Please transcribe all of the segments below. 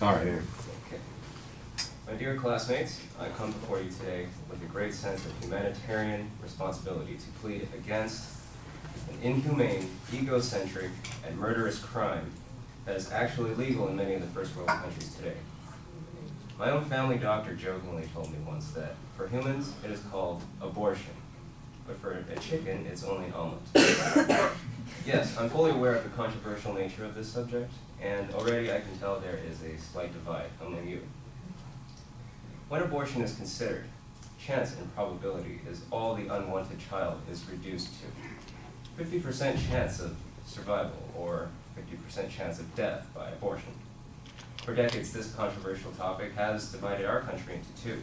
All right. Okay. My dear classmates, I come before you today with a great sense of humanitarian responsibility to plead against an inhumane, egocentric, and murderous crime that is actually legal in many of the first world countries today. My own family doctor jokingly told me once that for humans it is called abortion, but for a chicken it's only an omelet. Yes, I'm fully aware of the controversial nature of this subject, and already I can tell there is a slight divide among you. When abortion is considered, chance and probability is all the unwanted child is reduced to. 50% chance of survival or 50% chance of death by abortion. For decades, this controversial topic has divided our country into two.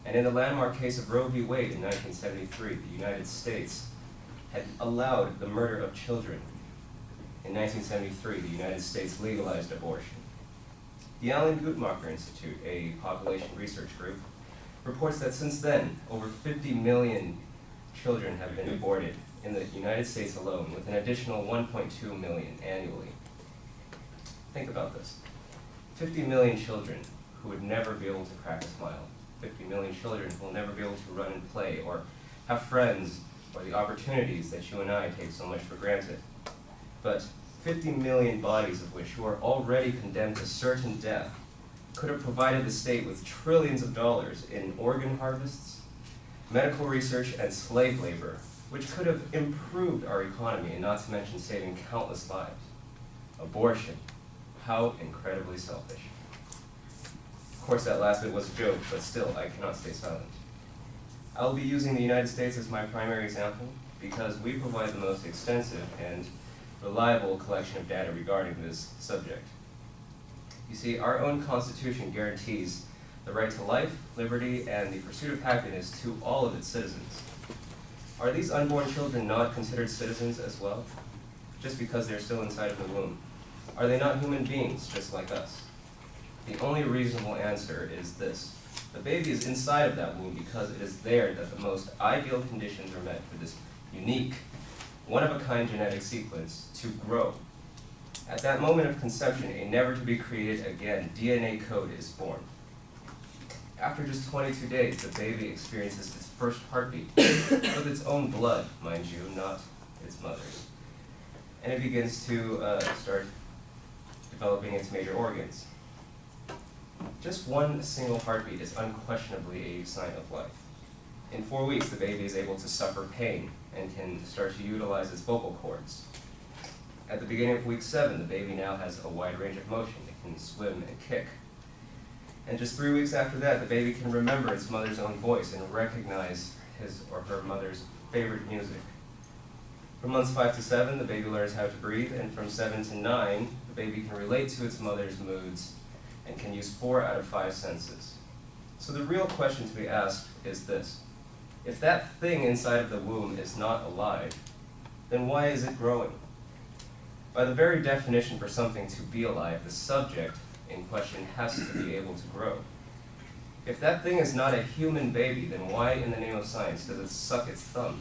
And in the landmark case of Roe v. Wade in 1973, the United States had allowed the murder of children. In 1973, the United States legalized abortion. The Alan Guttmacher Institute, a population research group, reports that since then, over 50 million children have been aborted in the United States alone, with an additional 1.2 million annually. Think about this. 50 million children who would never be able to crack a smile. 50 million children who will never be able to run and play or have friends or the opportunities that you and I take so much for granted. But 50 million bodies of which who are already condemned to certain death could have provided the state with trillions of dollars in organ harvests, medical research, and slave labor, which could have improved our economy and not to mention saving countless lives. Abortion. How incredibly selfish. Of course, that last bit was a joke, but still, I cannot stay silent. I'll be using the United States as my primary example because we provide the most extensive and reliable collection of data regarding this subject. You see, our own Constitution guarantees the right to life, liberty, and the pursuit of happiness to all of its citizens. Are these unborn children not considered citizens as well, just because they're still inside of the womb? Are they not human beings just like us? The only reasonable answer is this. The baby is inside of that womb because it is there that the most ideal conditions are met for this unique, one-of-a-kind genetic sequence to grow. At that moment of conception, a never-to-be-created again DNA code is formed. After just 22 days, the baby experiences its first heartbeat with its own blood, mind you, not its mother's. And it begins to start developing its major organs. Just one single heartbeat is unquestionably a sign of life. In 4 weeks, the baby is able to suffer pain and can start to utilize its vocal cords. At the beginning of week 7, the baby now has a wide range of motion. It can swim and kick. And just 3 weeks after that, the baby can remember its mother's own voice and recognize his or her mother's favorite music. From months 5 to 7, the baby learns how to breathe, and from 7 to 9, the baby can relate to its mother's moods and can use 4 out of 5 senses. So the real question to be asked is this. If that thing inside of the womb is not alive, then why is it growing? By the very definition for something to be alive, the subject in question has to be able to grow. If that thing is not a human baby, then why in the name of science does it suck its thumb?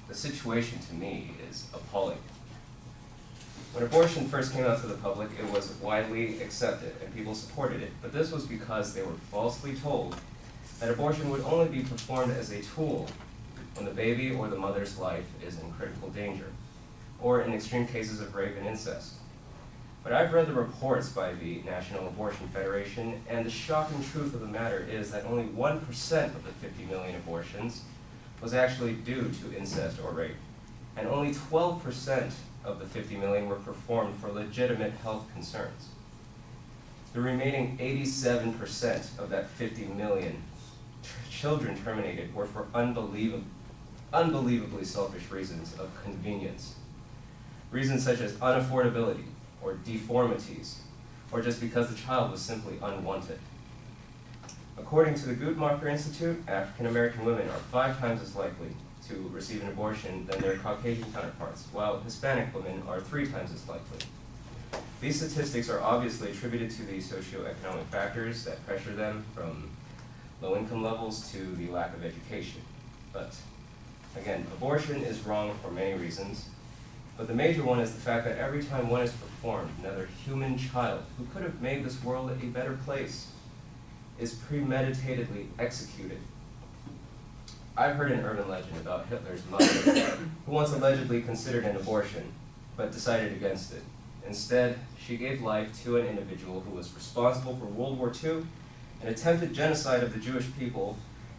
The situation to me is appalling. When abortion first came out to the public, it was widely accepted and people supported it, but this was because they were falsely told that abortion would only be performed as a tool when the baby or the mother's life is in critical danger, or in extreme cases of rape and incest. But I've read the reports by the National Abortion Federation, and the shocking truth of the matter is that only 1% of the 50 million abortions was actually due to incest or rape, and only 12% of the 50 million were performed for legitimate health concerns. The remaining 87% of that 50 million children terminated were for unbelievably selfish reasons of convenience. Reasons such as unaffordability, or deformities, or just because the child was simply unwanted. According to the Guttmacher Institute, African American women are 5 times as likely to receive an abortion than their Caucasian counterparts, while Hispanic women are 3 times as likely. These statistics are obviously attributed to the socioeconomic factors that pressure them, from low income levels to the lack of education. But again, abortion is wrong for many reasons, but the major one is the fact that every time one is performed, formed, another human child who could have made this world a better place, is premeditatedly executed. I've heard an urban legend about Hitler's mother, who once allegedly considered an abortion, but decided against it. Instead, she gave life to an individual who was responsible for World War II, an attempted genocide of the Jewish people,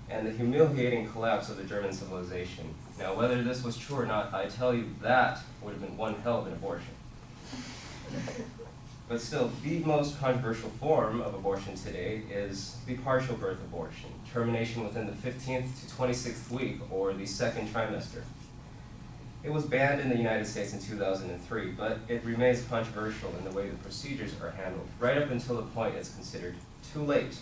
and the humiliating collapse of the German civilization. Now, whether this was true or not, I tell you that would have been one hell of an abortion. But still, the most controversial form of abortion today is the partial birth abortion, termination within the 15th to 26th week, or the second trimester. It was banned in the United States in 2003, but it remains controversial in the way the procedures are handled, right up until the point it's considered too late.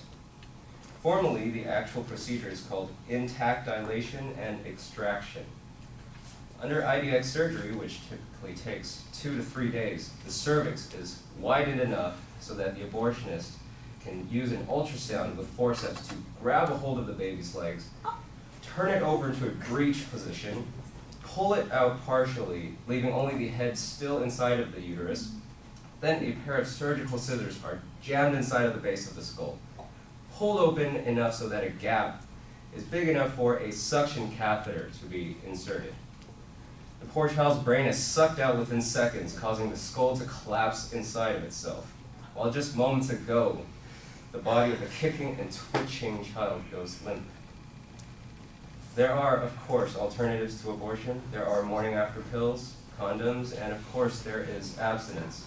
Formally, the actual procedure is called intact dilation and extraction. Under IDX surgery, which typically takes 2 to 3 days, the cervix is widened enough so that the abortionist can use an ultrasound with forceps to grab a hold of the baby's legs, turn it over into a breech position, pull it out partially, leaving only the head still inside of the uterus. Then a pair of surgical scissors are jammed inside of the base of the skull, pulled open enough so that a gap is big enough for a suction catheter to be inserted. The poor child's brain is sucked out within seconds, causing the skull to collapse inside of itself, while just moments ago, the body of the kicking and twitching child goes limp. There are, of course, alternatives to abortion. There are morning after pills, condoms, and of course there is abstinence.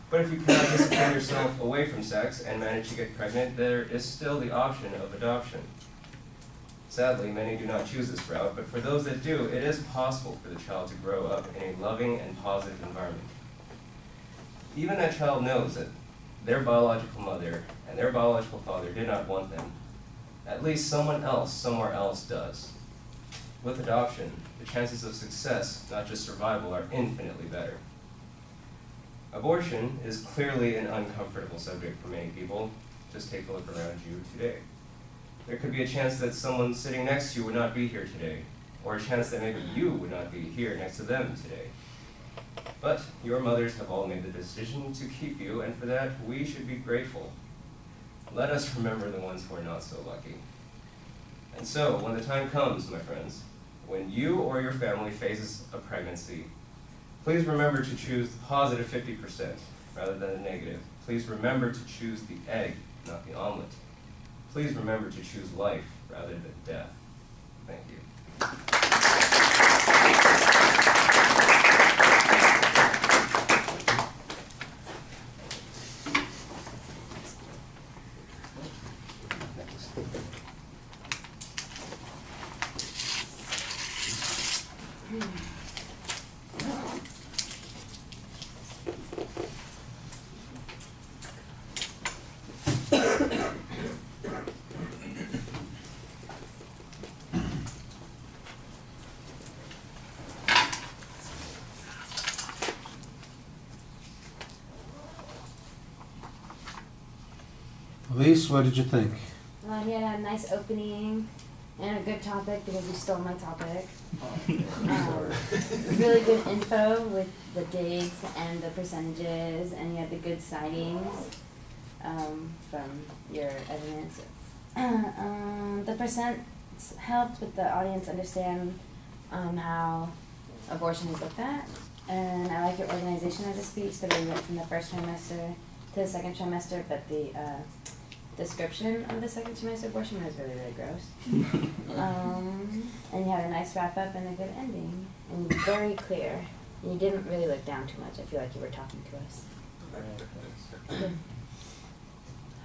But if you cannot discipline yourself away from sex and manage to get pregnant, there is still the option of adoption. Sadly, many do not choose this route, but for those that do, it is possible for the child to grow up in a loving and positive environment. Even that child knows that their biological mother and their biological father did not want them. At least someone else, somewhere else does. With adoption, the chances of success, not just survival, are infinitely better. Abortion is clearly an uncomfortable subject for many people. Just take a look around you today. There could be a chance that someone sitting next to you would not be here today, or a chance that maybe you would not be here next to them today. But your mothers have all made the decision to keep you, and for that, we should be grateful. Let us remember the ones who are not so lucky. And so, when the time comes, my friends, when you or your family faces a pregnancy, please remember to choose the positive 50% rather than the negative. Please remember to choose the egg, not the omelet. Please remember to choose life rather than death. Thank you. Elise, what did you think? He had a nice opening and a good topic because he stole my topic. Really good info with the dates and the percentages, and you had the good citings from your evidence. The percents helped with the audience understand how abortion is looked at, and I like your organization of the speech that we went from the first trimester to the second trimester, but the description of the second trimester abortion was really, really gross. And you had a nice wrap up and a good ending, and very clear. You didn't really look down too much. I feel like you were talking to us.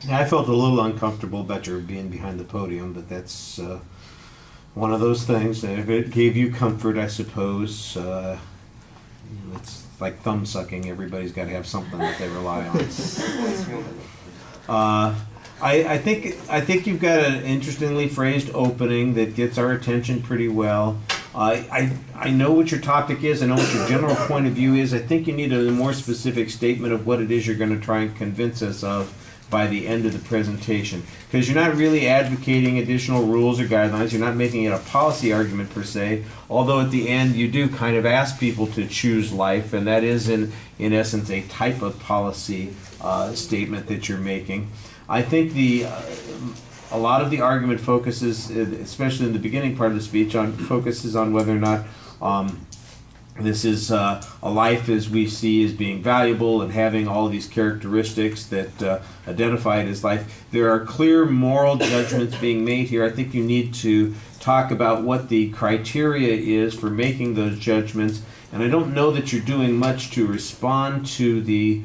Yeah, I felt a little uncomfortable about your being behind the podium, but that's one of those things. If it gave you comfort, I suppose, it's like thumb sucking. Everybody's got to have something that they rely on. I think you've got an interestingly phrased opening that gets our attention pretty well. I know what your topic is. I know what your general point of view is. I think you need a more specific statement of what it is you're going to try and convince us of by the end of the presentation. Because you're not really advocating additional rules or guidelines, you're not making it a policy argument per se, although at the end you do kind of ask people to choose life, and that is in essence a type of policy statement that you're making. I think a lot of the argument focuses, especially in the beginning part of the speech, focuses on whether or not this is a life as we see as being valuable and having all these characteristics that identify it as life. There are clear moral judgments being made here. I think you need to talk about what the criteria is for making those judgments, and I don't know that you're doing much to respond to the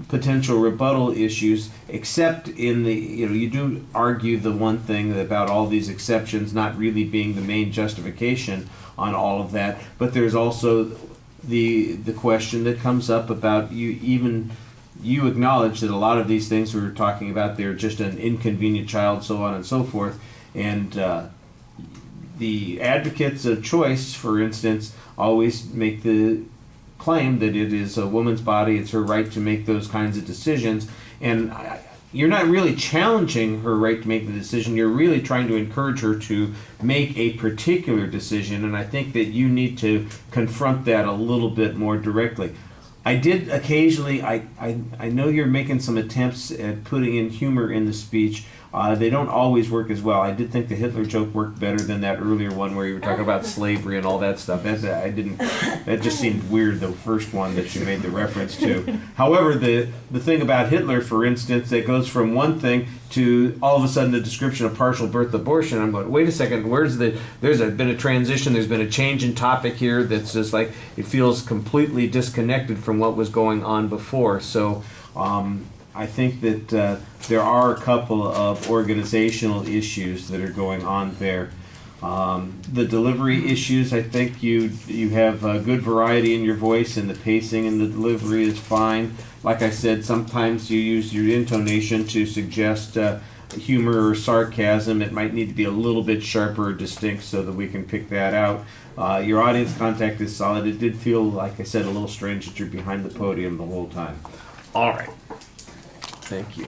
potential rebuttal issues, except in the, you do argue the one thing about all these exceptions not really being the main justification on all of that, but there's also the question that comes up about you acknowledge that a lot of these things we're talking about, they're just an inconvenient child, so on and so forth, and the advocates of choice, for instance, always make the claim that it is a woman's body, it's her right to make those kinds of decisions, and you're not really challenging her right to make the decision, you're really trying to encourage her to make a particular decision, and I think that you need to confront that a little bit more directly. I did occasionally, I know you're making some attempts at putting in humor in the speech. They don't always work as well. I did think the Hitler joke worked better than that earlier one where you were talking about slavery and all that stuff. That just seemed weird, the first one that you made the reference to. However, the thing about Hitler, for instance, that goes from one thing to all of a sudden the description of partial birth abortion. I'm going, wait a second, there's been a transition, there's been a change in topic here that's just like, it feels completely disconnected from what was going on before. So, I think that there are a couple of organizational issues that are going on there. The delivery issues, I think you have a good variety in your voice, and the pacing and the delivery is fine. Like I said, sometimes you use your intonation to suggest humor or sarcasm. It might need to be a little bit sharper or distinct so that we can pick that out. Your audience contact is solid. It did feel, like I said, a little strange that you're behind the podium the whole time. All right. Thank you.